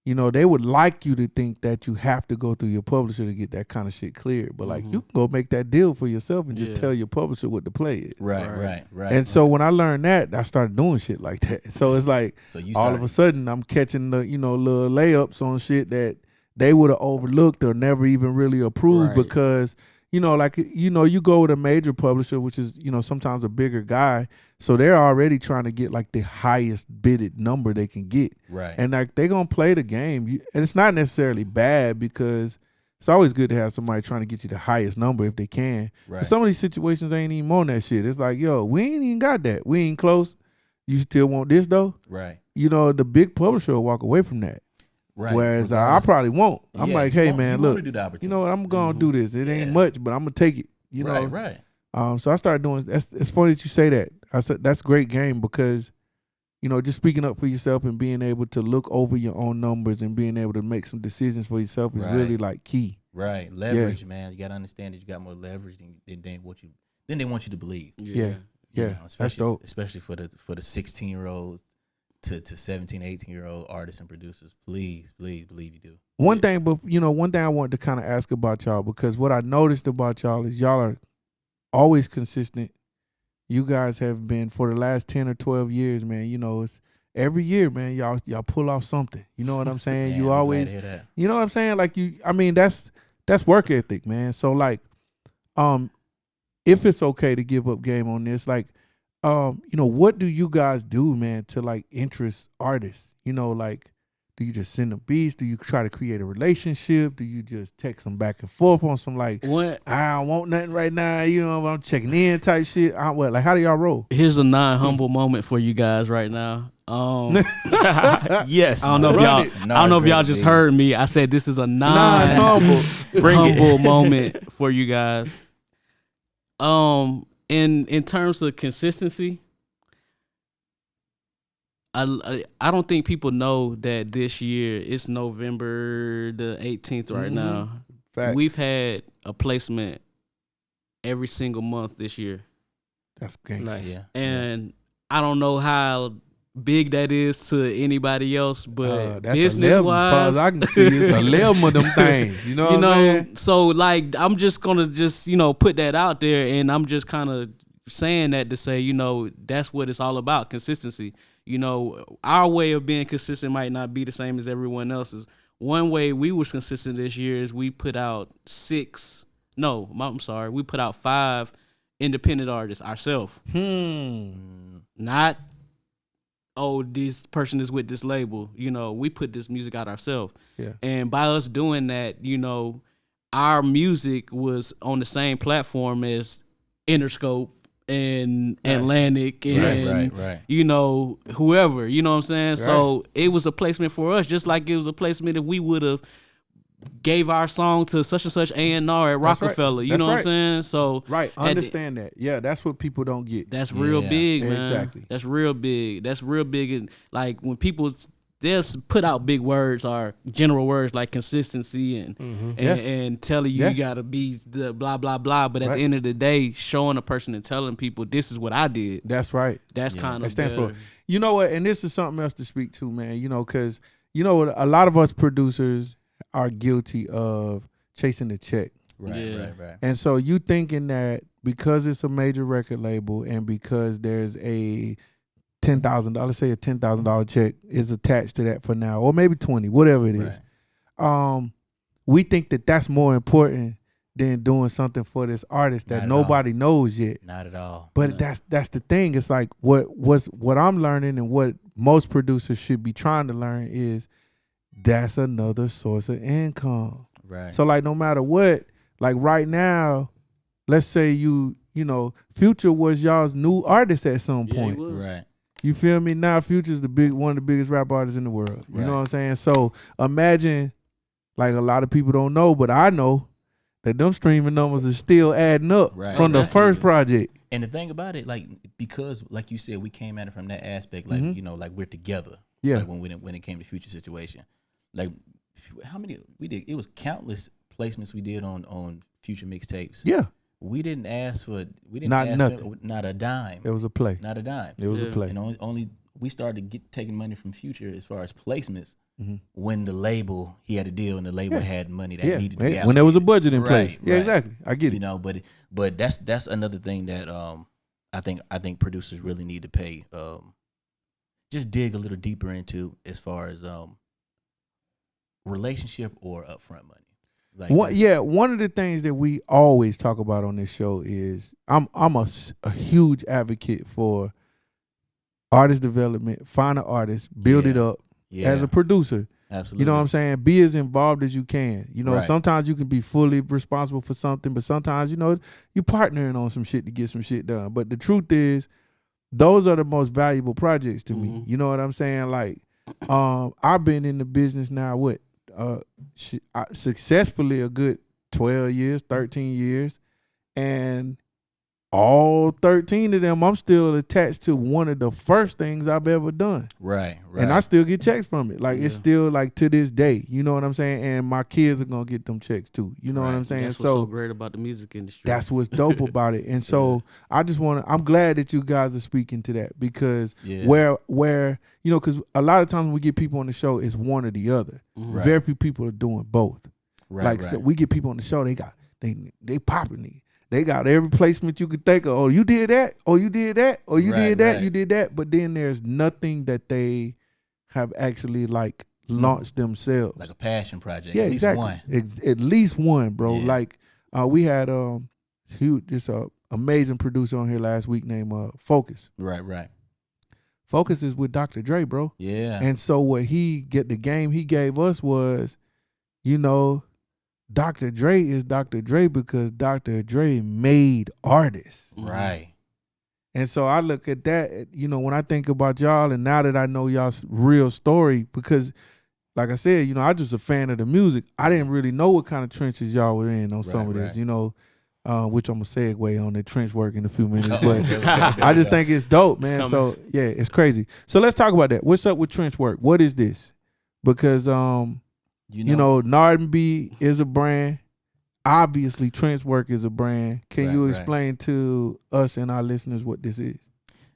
You know, they would like you to think that you have to go through your publisher to get that kind of shit cleared. But, like, you can go make that deal for yourself and just tell your publisher what the play is. Right. And so when I learned that, I started doing shit like that. So it's like So you all of a sudden I'm catching the, little layups on shit that they would have overlooked or never even really approved because, you go with a major publisher, which is, sometimes a bigger guy. So they're already trying to get like the highest bidded number they can get. Right. And like they're going to play the game. And it's not necessarily bad because it's always good to have somebody trying to get you the highest number if they can. Right. But some of these situations ain't even on that shit. It's like, yo, we ain't even got that. We ain't close. You still want this though? Right. The big publisher will walk away from that. Right. Whereas I probably won't. I'm like, hey man, look, do the opportunity. you know what? I'm gonna do this. It ain't much, but I'm gonna take it. You know. Right. So I started doing. It's funny that you say that. I said that's a great game because, just speaking up for yourself and being able to look over your own numbers and being able to make some decisions for yourself is really like key. Right. Leverage, man. You gotta understand that you got more leverage than they want you to believe. Yeah. You know, That's dope. Especially for the 16-year-olds to 17, 18-year-old artists and producers. Please believe you do. One thing I wanted to kind of ask about y'all, because what I noticed about y'all is y'all are always consistent. You guys have been for the last 10 or 12 years, man. It's every year, man. Y'all pull off something. You know what I'm saying? Man, you I'm always, glad to hear that. you know what I'm saying? Like that's work ethic, man. So like, if it's okay to give up game on this, like, what do you guys do, man, to like interest artists? Like, do you just send them beats? Do you try to create a relationship? Do you just text them back and forth on some like, I don't want nothing right now, I'm checking in type shit? How do y'all roll? Here's a non-humble moment for you guys right now. Yes. I don't know if y'all just heard me. I said this is a non-humble moment for you guys. In terms of consistency, I don't think people know that this year it's November the 18th right now. Facts. We've had a placement every single month this year. That's gangsta. Nice. Yeah. And I don't know how big that is to anybody else, but that's business 11, wise, far as I can see, it's 11 of them things. You know what I'm saying? so like I'm just gonna put that out there, and I'm just kind of saying that to say, that's what it's all about, consistency. Our way of being consistent might not be the same as everyone else's. One way we was consistent this year is we put out 5 independent artists ourselves. Not, this person is with this label. We put this music out ourselves. Yeah. And by us doing that, our music was on the same platform as Interscope and Atlantic and Right. Whoever, you know what I'm saying? Right. So it was a placement for us, just like it was a placement if we would have gave our song to such and such A&R at Rockefeller. You That's know what I'm right. saying? So Right. Understand that. Yeah, that's what people don't get. that's real big, man. Exactly. That's real big. That's real big. And like when people they'll put out big words or general words like consistency and telling you you gotta be the blah blah blah. But at the end of the day, showing a person and telling people this is what I did. That's right. That's kind That of stands better. for. You know what? And this is something else to speak to, man. You know, because you know what? A lot of us producers are guilty of chasing the check. Right. And so you thinking that because it's a major record label and because there's a $10,000, let's say a $10,000 check is attached to that for now, or maybe 20, whatever it is. We think that that's more important than doing something for this artist that nobody knows yet. Not at all. But that's the thing. It's like what I'm learning and what most producers should be trying to learn is that's another source of income. Right. So like no matter what, like right now, let's say you know, Future was y'all's new artist at some point. Right. You feel me? Now Future's one of the biggest rap artists in the world. You know what I'm saying? So imagine, like a lot of people don't know, but I know that them streaming numbers are still adding up from the first project. And the thing about it, like, because like you said, we came at it from that aspect, like, you know, like we're together. Yeah. Like when it came to Future situation. Like how many we did, it was countless placements we did on Future mixtapes. Yeah. We didn't ask for Nothing. Not a dime. It was a play. Not a dime. It was a play. And only we started taking money from Future as far as placements when the label, he had a deal and the label had money that needed to be when there was a budget in place. Right, Yeah, right. exactly. I get it. You know, but that's another thing that I think producers really need to pay just dig a little deeper into as far as relationship or upfront money. Like one of the things that we always talk about on this show is I'm a huge advocate for artist development, find an artist, build it up as a producer. Absolutely. You know what I'm saying? Be as involved as you can. You know, sometimes you can be fully responsible for something, but sometimes, you know, you're partnering on some shit to get some shit done. But the truth is, those are the most valuable projects to me. You know what I'm saying? Like, I've been in the business now, successfully a good 12 years, 13 years. And all 13 of them, I'm still attached to one of the first things I've ever done. Right. And I still get checks from it. Like, it's still like to this day. You know what I'm saying? And my kids are going to get them checks too. You know what I'm saying? That's what's so great about the music industry. That's what's dope about it. And so I'm glad that you guys are speaking to that because where you know, because a lot of times when we get people on the show, it's one or the other. Very few people are doing both. So we get people on the show, they popping it. They got every placement you could think of. Oh, you did that. Oh, you did that. Oh, you did that. You did that. But then there's nothing that they have actually like launched themselves. Like a passion project. Yeah, at least exactly. one. At least one, bro. Yeah. Like we had this amazing producer on here last week named Focus. Right. Focus is with Dr. Dre, bro. Yeah. And so the game he gave us was, you know, Dr. Dre is Dr. Dre because Dr. Dre made artists. Right. And so I look at that, you know, when I think about y'all and now that I know y'all's real story, because like I said, you know, I'm just a fan of the music. I didn't really know what kind of trenches y'all were in on some of this, you know, which I'm going to segue on the Trenchwerk in a few minutes. But I just think it's dope, man. So, yeah, it's crazy. So let's talk about that. What's up with Trenchwerk? What is this? Because, you know, Nard B is a brand. Obviously, Trenchwerk is a brand. Can you explain to us and our listeners what this is?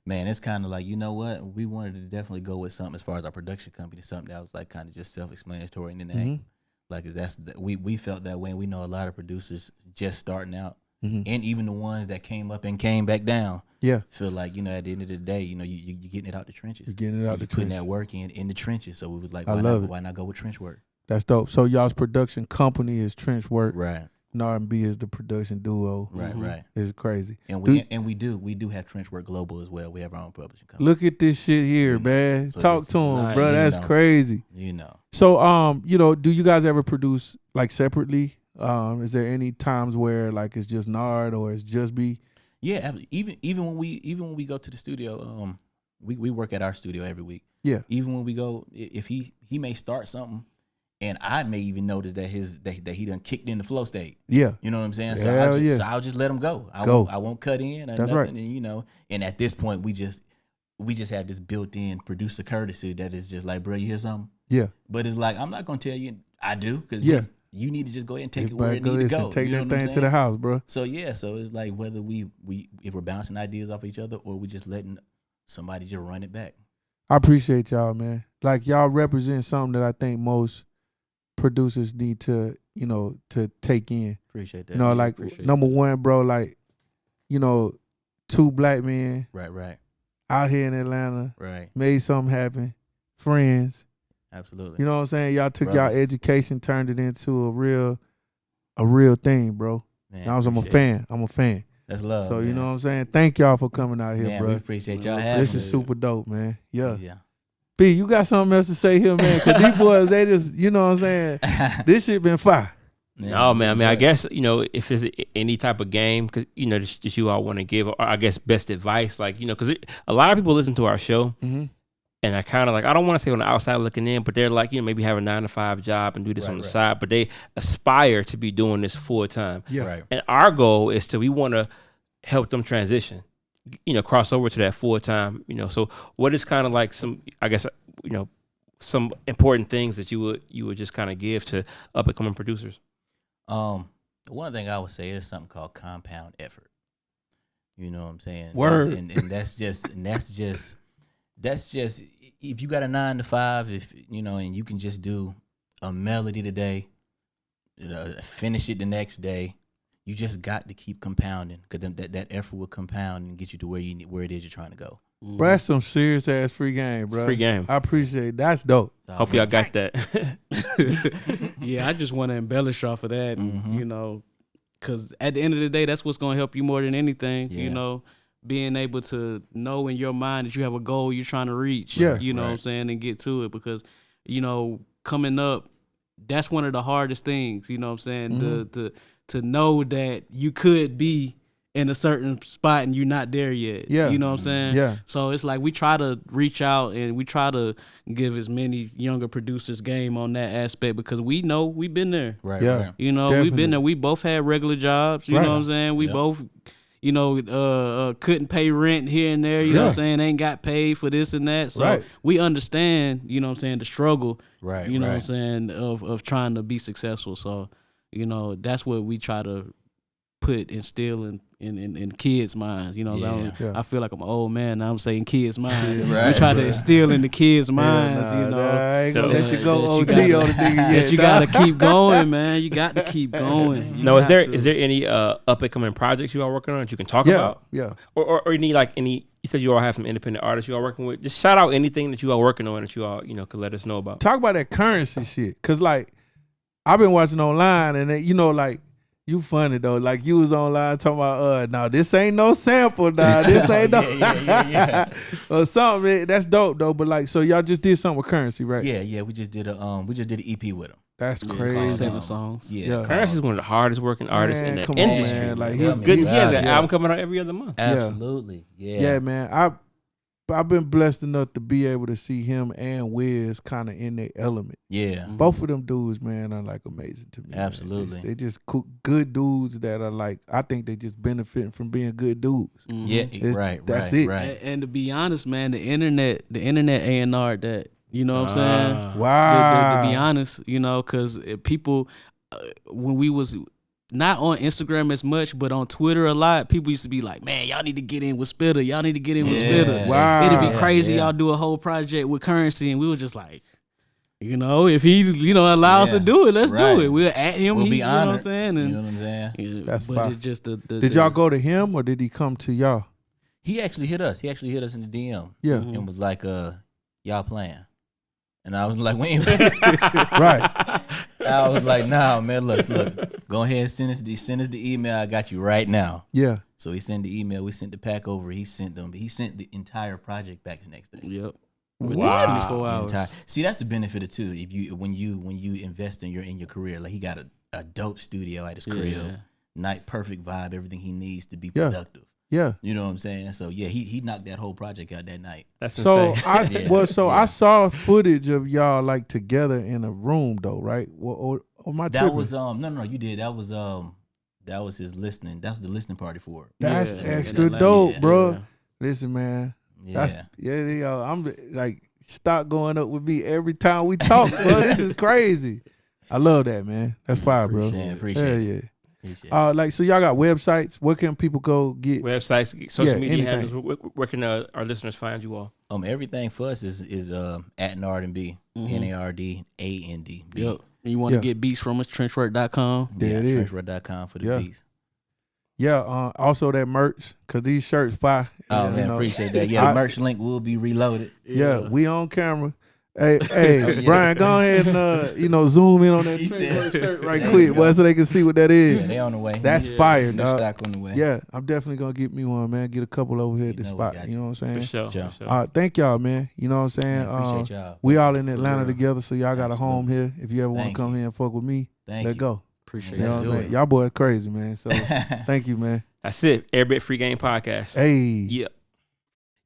Man, it's kind of like, you know what? We wanted to definitely go with something as far as our production company, something that was like kind of just self-explanatory in the name. Like we felt that way. And we know a lot of producers just starting out, and even the ones that came up and came back down. Yeah, feel like, you know, at the end of the day, you know, you getting it out the trenches. You're getting it out the trenches. Putting that work in the trenches. So we was like, why not go with Trenchwerk? That's dope. So y'all's production company is Trenchwerk. Right. Nard B is the production duo. Right. It's crazy. And we do have Trenchwerk Global as well. We have our own publishing company. Look at this shit here, man. So talk to him, bro. That's crazy. You know. So you know, do you guys ever produce like separately? Is there any times where like it's just Nard or it's just B? Yeah, even when we go to the studio, we work at our studio every week. Yeah. Even when we go, if he may start something And I may even notice that that he done kicked in the flow state. Yeah. You know what I'm saying? Hell yeah. So I'll just let him go. I won't cut in or That's nothing. right. And, you know, and at this point we just have this built-in producer courtesy that is just like, bro, you hear something? Yeah. But it's like, I'm not gonna tell you I do, because Yeah. you need to just go ahead and take it Everybody where it needs to go. Take You know that what I'm thing to saying? the house, bro. So yeah, so it's like whether we if we're bouncing ideas off each other or we just letting somebody just run it back. I appreciate y'all, man. Like, y'all represent something that I think most producers need to, you know, to take in. Appreciate that. You know, man. like, appreciate number one, bro, like, you know, 2 black men Right. out here in Atlanta, Right. made something happen, friends. Absolutely. You know what I'm saying? Y'all took Brothers. y'all education, turned it into a real thing, bro. Man, I'm a appreciate fan. it. I'm a fan. That's love. So, you man. know what I'm saying? Thank y'all for coming out here, Man, we bro. appreciate y'all having This is us. super dope, man. Yeah. Yeah. B, you got something else to say here, man? Because these boys, they just, you know what I'm saying? This shit been fire. No, man. I mean, I guess, you know, if it's any type of game, because, you know, just you all want to give, or I guess, best advice, like, you know, because a lot of people listen to our show, Mm-hmm. and I kind of like, I don't want to say on the outside looking in, but they're like, you know, maybe have a 9-to-5 job and do this on the side, but they aspire to be doing this full time. Yeah. Right. And our goal is we want to help them transition, you know, cross over to that full time, you know. So what is kind of like some, I guess, you know, some important things that you would just kind of give to up and coming producers? One thing I would say is something called compound effort. You know what I'm saying? Word. And that's just if you got a 9-to-5, if you know, and you can just do a melody today, you know, finish it the next day. You just got to keep compounding, because that effort will compound and get you to where it is you're trying to go. Bro, that's some serious ass free game, bro. Free game. I appreciate it. That's dope. So, Hopefully y'all got that. Yeah, I just want to embellish off of that, and, you know, because at the end of the day, that's what's going to help you more than anything. Yeah. You know, being able to know in your mind that you have a goal you're trying to reach. Yeah. You know what I'm saying, and get to it, because, you know, coming up, that's one of the hardest things. You know what I'm saying, to know that you could be in a certain spot and you're not there yet. Yeah. You know what I'm saying? Yeah. So it's like we try to reach out and we try to give as many younger producers game on that aspect, because we know we've been there. Right. Yeah. Right. You know, Definitely. we've been there. We both had regular jobs. You Right. know what I'm saying? We Yep. both, you know, couldn't pay rent here and there. You know what I'm saying? Ain't got paid for this and that. So Right. we understand, you know what I'm saying, the struggle, Right. you know right. what I'm saying, of trying to be successful. So, you know, that's what we try to instill in kids' minds. You know, Yeah. I feel like I'm an old man now. I'm saying kids' minds. Right, We try to right. instill in the kids' minds. Nah, you know, I ain't gonna let you that go you OG gotta- on the nigga yet. that you gotta keep going, man. You got to keep going. You No, is got to. there any up and coming projects you are working on that you can talk Yeah. about? Yeah. Or any, like, any, you said you all have some independent artists you are working with. Just shout out anything that you are working on that you all, you know, could let us know about. Talk about that currency shit. Cause like, I've been watching online and you know, like, you funny though. Like, you was online talking about, no, this ain't no sample, nah. This ain't no Yeah. or something. That's dope though. But like, so y'all just did something with currency, right? Yeah. We just did an EP with him. That's Yeah, crazy. it's like 7 songs. Yeah. Yeah. Curren is one of the hardest working artists in Man, the come on, industry. man. Like, Yeah, he Good. He has an yeah. album coming out every other month. Absolutely. Yeah. Yeah, man. I've been blessed enough to be able to see him and Wiz kind of in their element. Yeah. Both of them dudes, man, are like amazing to me. man. Absolutely. They just good dudes that are like, I think they just benefiting from being good dudes. Yeah. Right. That's right. it. Right. And to be honest, man, the internet A&R that, you know what I'm saying? Wow. To be honest, you know, because people, when we was not on Instagram as much, but on Twitter a lot, people used to be like, man, y'all need to get in with Spitter. Y'all need to get in with Spitter. Wow. It'd be crazy Yeah. y'all do a whole project with Currency. And we were just like, you know, if he, you know, allow us to do it, let's Right. do it. We'll at him. We'll be you know what I'm honored. saying? And, You know what I'm saying? yeah, That's but fire. it's just Did y'all go to him or did he come to y'all? He actually hit us. He actually hit us in the DM Yeah. and was like, y'all playing. And I was like, wait. Right. I was like, nah, man, look, go ahead and send us the email. I got you right now. Yeah. So he sent the email. We sent the pack over. He sent the entire project back the next day. Yep. Wow. 24 The hours. entire- See, that's the benefit of too. If you when you invest in your career, like he got a dope studio at his crib, Yeah. night perfect vibe, everything he needs to be Yeah. productive. Yeah. You know what I'm saying? So yeah, he knocked that whole project out that night. That's So insane. I saw footage of y'all like together in a room though, right? Or my That was no, you did. That was his listening. That was the listening party for it. That's Yeah, extra in Atlanta. dope, bro. Yeah. Listen, man. Yeah. Yo, I'm like stock going up with me every time we talk, bro. This is crazy. I love that, man. That's fire, bro. Appreciate Hell it. yeah. Appreciate it. Like, so y'all got websites. Where can people go get? Websites, social media anything. handles. Where can our listeners find you all? Everything for us is at Nard B, NARD AND B. Yep. You want to get beats from us? Trenchwerk.com. There it is. Trenchwerk.com for the Yeah. beats. Yeah. Also that merch, cause these shirts fire. Oh You man, know. appreciate that. Yeah, the merch link will be reloaded. Yeah, we on camera. Hey, Brian, go ahead and zoom in on that He said- shirt right There quick, you boy, go. so they can see what that is. Yeah, they on the way. That's fire, New dog. stock on the way. Yeah, I'm definitely gonna get me one, man. Get a couple over here at the know we spot. got You know what I'm saying? For sure. Sure. For sure. Thank y'all, man. You know what I'm saying? Man, appreciate y'all. We all in Atlanta together, so y'all got a home Absolutely. here. If you ever want to Thank come you. here and fuck with me, Thank let's you. go. Appreciate You know what I'm do saying? it. Y'all boys crazy, man. So thank you, man. That's it. Airbit Free Game Podcast. Hey. Yeah.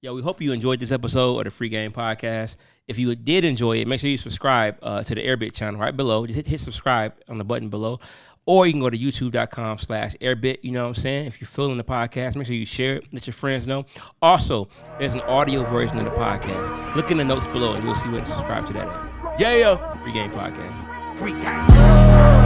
Yeah, we hope you enjoyed this episode of the Free Game Podcast. If you did enjoy it, make sure you subscribe to the Airbit channel right below. Just hit subscribe on the button below. Or you can go to youtube.com/Airbit. You know what I'm saying? If you're feeling the podcast, make sure you share it. Let your friends know. Also, there's an audio version of the podcast. Look in the notes below and you'll see where to subscribe to that at. Yeah. Free Game Podcast. Free game.